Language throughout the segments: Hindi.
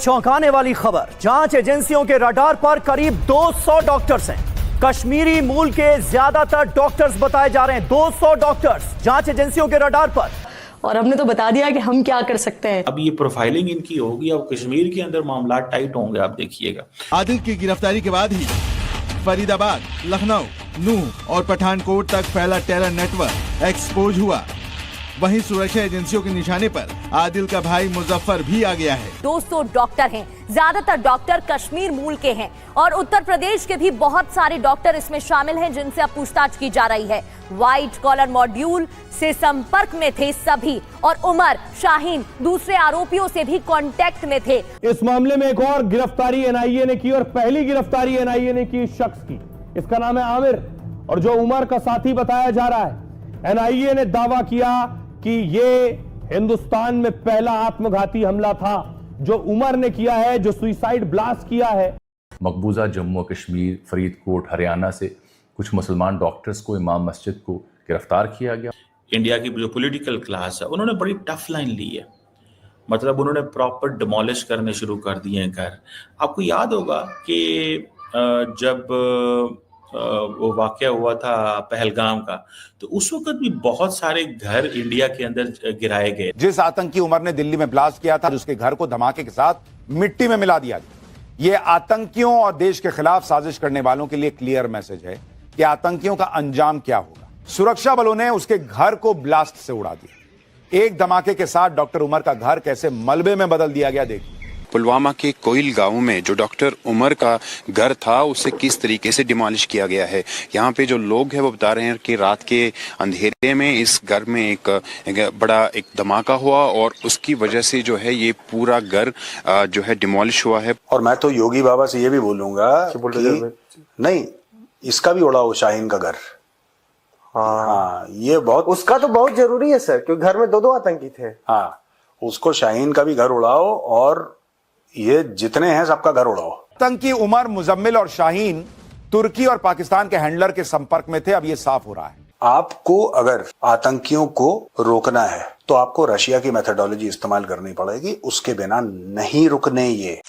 चौंकाने वाली खबर, जांच एजेंसियों के रडार पर करीब 200 डॉक्टर्स हैं। कश्मीरी मूल के ज्यादातर डॉक्टर्स बताए जा रहे हैं। 200 डॉक्टर्स जांच एजेंसियों के रडार पर। और हमने तो बता दिया कि हम क्या कर सकते हैं। अब ये प्रोफाइलिंग इनकी होगी, अब कश्मीर के अंदर मामला टाइट होंगे, आप देखिएगा। आदिल की गिरफ्तारी के बाद ही फरीदाबाद, लखनऊ, नूह और पठानकोट तक फैला टेरर नेटवर्क एक्सपोज हुआ। वहीं सुरक्षा एजेंसियों के निशाने पर आदिल का भाई मुजफ्फर भी आ गया है। 200 डॉक्टर हैं, ज्यादातर डॉक्टर कश्मीर मूल के हैं और उत्तर प्रदेश के भी बहुत सारे डॉक्टर इसमें शामिल हैं, जिनसे अब पूछताछ की जा रही है। व्हाइट कॉलर मॉड्यूल से संपर्क में थे सभी और उमर शाहीन दूसरे आरोपियों से भी कांटेक्ट में थे। इस मामले में एक और गिरफ्तारी एनआईए ने की और पहली गिरफ्तारी एनआईए ने की इस शख्स की। इसका नाम है आमिर और जो उमर का साथी बताया जा रहा है। एनआईए ने दावा किया कि ये हिंदुस्तान में पहला आत्मघाती हमला था जो उमर ने किया है, जो सुसाइड ब्लास्ट किया है। मकबूजा जम्मू कश्मीर, फरीदकोट, हरियाणा से कुछ मुसलमान डॉक्टर्स को, इमाम मस्जिद को गिरफ्तार किया गया। इंडिया की जो पॉलिटिकल क्लास है उन्होंने बड़ी टफ लाइन ली है, मतलब उन्होंने प्रॉपर डिमोलिश करने शुरू कर दिए हैं घर। आपको याद होगा कि जब वो वाकया हुआ था पहलगाम का, तो उस वक्त भी बहुत सारे घर इंडिया के अंदर गिराए गए। जिस आतंकी उमर ने दिल्ली में ब्लास्ट किया था, उसके घर को धमाके के साथ मिट्टी में मिला दिया गया। ये आतंकियों और देश के खिलाफ साजिश करने वालों के लिए क्लियर मैसेज है कि आतंकियों का अंजाम क्या होगा। सुरक्षा बलों ने उसके घर को ब्लास्ट से उड़ा दिया। एक धमाके के साथ डॉक्टर उमर का घर कैसे मलबे में बदल दिया गया, देखिए। पुलवामा के कोयल गांव में जो डॉक्टर उमर का घर था, उसे किस तरीके से डिमोलिश किया गया है। यहाँ पे जो लोग हैं वो बता रहे हैं कि रात के अंधेरे में इस घर में एक बड़ा धमाका हुआ और उसकी वजह से जो है ये पूरा घर जो है डिमोलिश हुआ है। और मैं तो योगी बाबा से ये भी बोलूंगा कि नहीं, इसका भी उड़ाओ शाहीन का घर। हाँ, ये बहुत, उसका तो बहुत जरूरी है सर, क्योंकि घर में दो आतंकी थे। हाँ, उसको शाहीन का भी घर उड़ाओ और ये जितने हैं सबका घर उड़ाओ। आतंकी उमर, मुजम्मिल और शाहीन तुर्की और पाकिस्तान के हैंडलर के संपर्क में थे। अब ये साफ हो रहा है। आपको अगर आतंकियों को रोकना है तो आपको रशिया की मेथोडोलॉजी इस्तेमाल करनी पड़ेगी, उसके बिना नहीं रुकने ये।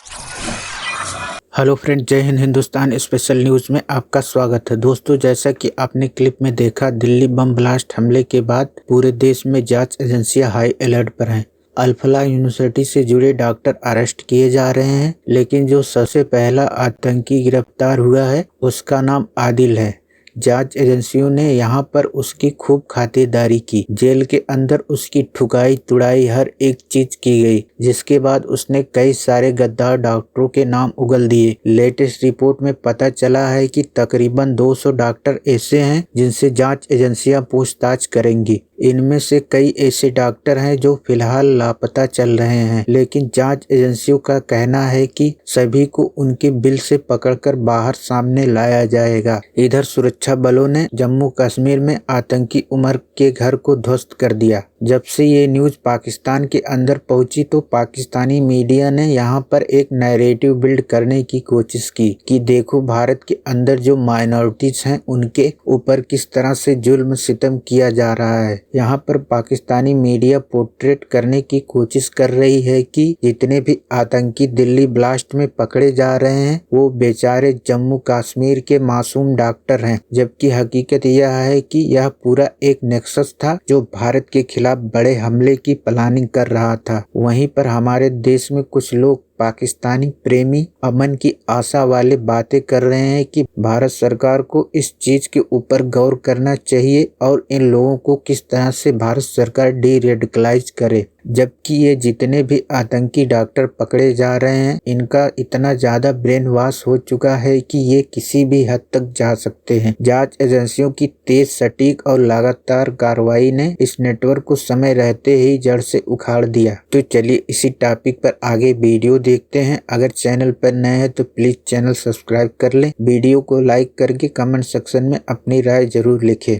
हेलो फ्रेंड, जय हिंद। हिंदुस्तान स्पेशल न्यूज़ में आपका स्वागत है। दोस्तों, जैसा कि आपने क्लिप में देखा, दिल्ली बम ब्लास्ट हमले के बाद पूरे देश में जांच एजेंसियां हाई अलर्ट पर हैं। अल-फलाह यूनिवर्सिटी से जुड़े डॉक्टर अरेस्ट किए जा रहे हैं, लेकिन जो सबसे पहला आतंकी गिरफ्तार हुआ है उसका नाम आदिल है। जांच एजेंसियों ने यहां पर उसकी खूब खातिरदारी की। जेल के अंदर उसकी ठुकाई तुड़ाई हर एक चीज की गई, जिसके बाद उसने कई सारे गद्दार डॉक्टरों के नाम उगल दिए। लेटेस्ट रिपोर्ट में पता चला है कि तकरीबन 200 डॉक्टर ऐसे हैं जिनसे जांच एजेंसियां पूछताछ करेंगी। इनमें से कई ऐसे डॉक्टर हैं जो फिलहाल लापता चल रहे हैं, लेकिन जांच एजेंसियों का कहना है कि सभी को उनके बिल से पकड़कर बाहर सामने लाया जाएगा। इधर सुरक्षा बलों ने जम्मू कश्मीर में आतंकी उमर के घर को ध्वस्त कर दिया। जब से ये न्यूज पाकिस्तान के अंदर पहुंची तो पाकिस्तानी मीडिया ने यहाँ पर एक नैरेटिव बिल्ड करने की कोशिश की कि देखो भारत के अंदर जो माइनॉरिटीज हैं उनके ऊपर किस तरह से जुल्म सितम किया जा रहा है। यहाँ पर पाकिस्तानी मीडिया पोर्ट्रेट करने की कोशिश कर रही है कि जितने भी आतंकी दिल्ली ब्लास्ट में पकड़े जा रहे हैं वो बेचारे जम्मू कश्मीर के मासूम डॉक्टर हैं, जबकि हकीकत यह है कि यह पूरा एक नेक्सस था जो भारत के खिलाफ बड़े हमले की प्लानिंग कर रहा था। वहीं पर हमारे देश में कुछ लोग पाकिस्तानी प्रेमी अमन की आशा वाले बातें कर रहे हैं कि भारत सरकार को इस चीज के ऊपर गौर करना चाहिए और इन लोगों को किस तरह से भारत सरकार डी रेडिकलाइज करे। जबकि ये जितने भी आतंकी डॉक्टर पकड़े जा रहे हैं इनका इतना ज्यादा ब्रेन वॉश हो चुका है कि ये किसी भी हद तक जा सकते हैं। जांच एजेंसियों की तेज, सटीक और लगातार कार्रवाई ने इस नेटवर्क को समय रहते ही जड़ से उखाड़ दिया। तो चलिए इसी टॉपिक पर आगे वीडियो देखते हैं। अगर चैनल पर नए हैं तो प्लीज चैनल सब्सक्राइब कर लें। वीडियो को लाइक करके कमेंट सेक्शन में अपनी राय जरूर लिखें।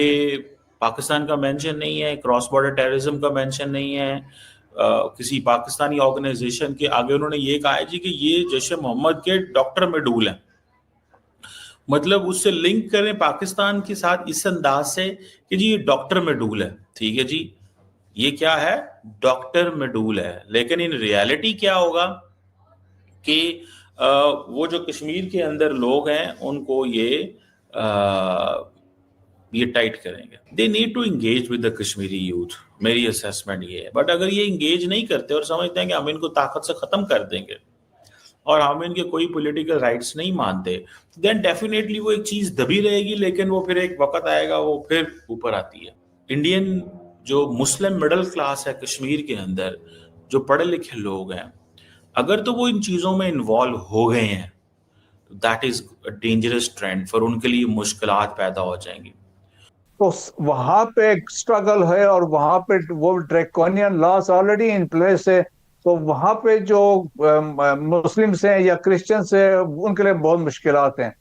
पाकिस्तान का मेंशन नहीं है, क्रॉस बॉर्डर टेररिज्म का मेंशन नहीं है, किसी पाकिस्तानी ऑर्गेनाइजेशन के आगे उन्होंने ये कहा है जी कि ये जैश ए मोहम्मद के डॉक्टर मेडूल हैं। मतलब उससे लिंक करें पाकिस्तान के साथ इस अंदाज से कि जी ये डॉक्टर मेडूल है। ठीक है जी, ये क्या है? डॉक्टर मेडूल है। लेकिन इन रियलिटी क्या होगा कि वो जो कश्मीर के अंदर लोग हैं उनको ये टाइट करेंगे। They need to engage with the Kashmiri youth, मेरी असेसमेंट ये है। बट अगर ये इंगेज नहीं करते और समझते हैं कि हम इनको ताकत से खत्म कर देंगे और हम इनके कोई पॉलिटिकल राइट्स नहीं मानते, देन डेफिनेटली वो एक चीज दबी रहेगी, लेकिन वो फिर एक वक्त आएगा वो फिर ऊपर आती है। इंडियन जो मुस्लिम मिडिल क्लास है कश्मीर के अंदर, जो पढ़े लिखे लोग हैं, अगर तो वो इन चीजों में इन्वॉल्व हो गए हैं, that is a dangerous trend, फिर उनके लिए मुश्किलात पैदा हो जाएंगी। तो वहां पे स्ट्रगल है और वहां पे वो draconian loss already in place है, तो वहां पे जो मुस्लिम्स हैं या क्रिश्चियंस हैं उनके लिए बहुत मुश्किलात हैं।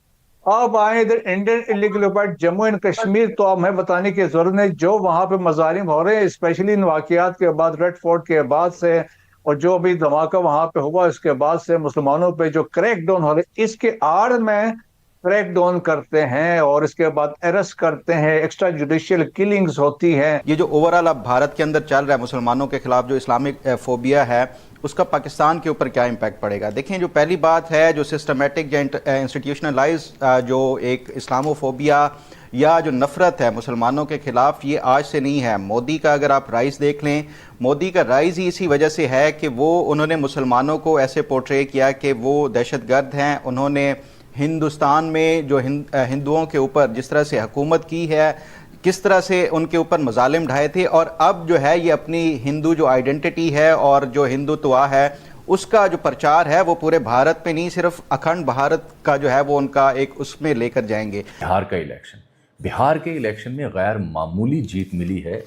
अब आए इधर Indian illegal occupied Jammu and Kashmir, तो अब हमें बताने की जरूरत नहीं जो वहां पे मजालिम हो रहे हैं, स्पेशली इन वाकयात के बाद, रेड फोर्ट के बाद से, और जो अभी धमाका वहां पे हुआ इसके बाद से मुसलमानों पे जो क्रैकडाउन हो रहे, इसके आड़ में क्रैकडाउन करते हैं और इसके बाद अरेस्ट करते हैं, एक्स्ट्रा जुडिशियल किलिंग्स होती हैं। ये जो ओवरऑल अब भारत के अंदर चल रहा है मुसलमानों के खिलाफ जो इस्लामिक फोबिया है, उसका पाकिस्तान के ऊपर क्या इम्पैक्ट पड़ेगा? देखें, जो पहली बात है, जो सिस्टमेटिक या इंस्टीट्यूशनलाइज जो एक इस्लामोफोबिया या जो नफरत है मुसलमानों के खिलाफ, ये आज से नहीं है। मोदी का अगर आप राइज देख लें, मोदी का राइज ही इसी वजह से है कि उन्होंने मुसलमानों को ऐसे पोर्ट्रे किया कि वो दहशतगर्द हैं। उन्होंने हिंदुस्तान में जो हिंदुओं के ऊपर जिस तरह से हुकूमत की है, किस तरह से उनके ऊपर मजालिम ढाए थे, और अब जो है ये अपनी हिंदू जो आइडेंटिटी है और जो हिंदुत्व है उसका जो प्रचार है वो पूरे भारत में नहीं, सिर्फ अखंड भारत का जो है वो उनका एक उसमें लेकर जाएंगे। बिहार के इलेक्शन में गैर मामूली जीत मिली है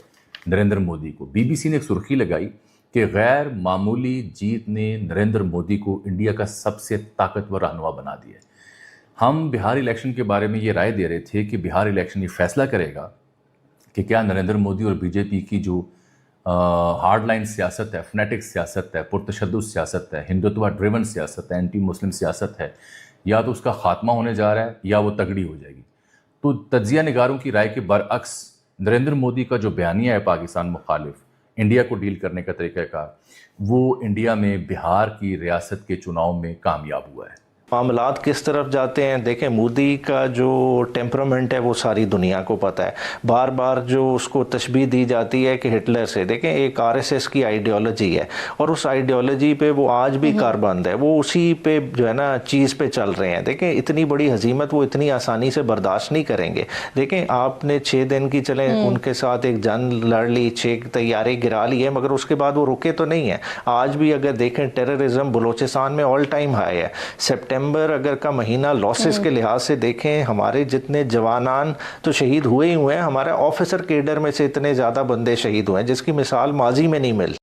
नरेंद्र मोदी को। बीबीसी ने एक सुर्खी लगाई कि गैर मामूली जीत ने नरेंद्र मोदी को इंडिया का सबसे ताकतवर रहनुमा बना दिया है। हम बिहार इलेक्शन के बारे में ये राय दे रहे थे कि बिहार इलेक्शन ये फैसला करेगा कि क्या नरेंद्र मोदी और बीजेपी की जो हार्डलाइन सियासत है, फनेटिक सियासत है, पुरतशद्दुद सियासत है, हिंदुत्व ड्रिवन सियासत है, एंटी मुस्लिम सियासत है, या तो उसका खात्मा होने जा रहा है या वो तगड़ी हो जाएगी। तो तज्जिया निगारों की राय के बरअक्स नरेंद्र मोदी का जो बयानिया है पाकिस्तान मुखालिफ, इंडिया को डील करने का तरीक़ाकार, वो इंडिया में बिहार की रियासत के चुनाव में कामयाब हुआ है। मामलात किस तरफ जाते हैं, देखें मोदी का जो टेम्परामेंट है वो सारी दुनिया को पता है। बार बार जो उसको तशबीह दी जाती है कि हिटलर से, देखें एक आरएसएस की आइडियोलॉजी है और उस आइडियोलॉजी पे वो आज भी कारबंद है, वो उसी पे जो है ना चीज़ पे चल रहे हैं। देखें इतनी बड़ी हजीमत वो इतनी आसानी से बर्दाश्त नहीं करेंगे। देखें आपने 6 दिन की चले उनके साथ एक जंग लड़ ली, 6 तैयारे गिरा ली है, मगर उसके बाद वो रुके तो नहीं है। आज भी अगर देखें टेररिज्म बलूचिस्तान में ऑल टाइम हाई है। सितंबर अगर का महीना लॉसेस के लिहाज से देखें, हमारे जितने जवानान तो शहीद हुए ही हुए हैं, हमारे ऑफिसर केडर में से इतने ज़्यादा बंदे शहीद हुए हैं जिसकी मिसाल माजी में नहीं मिल।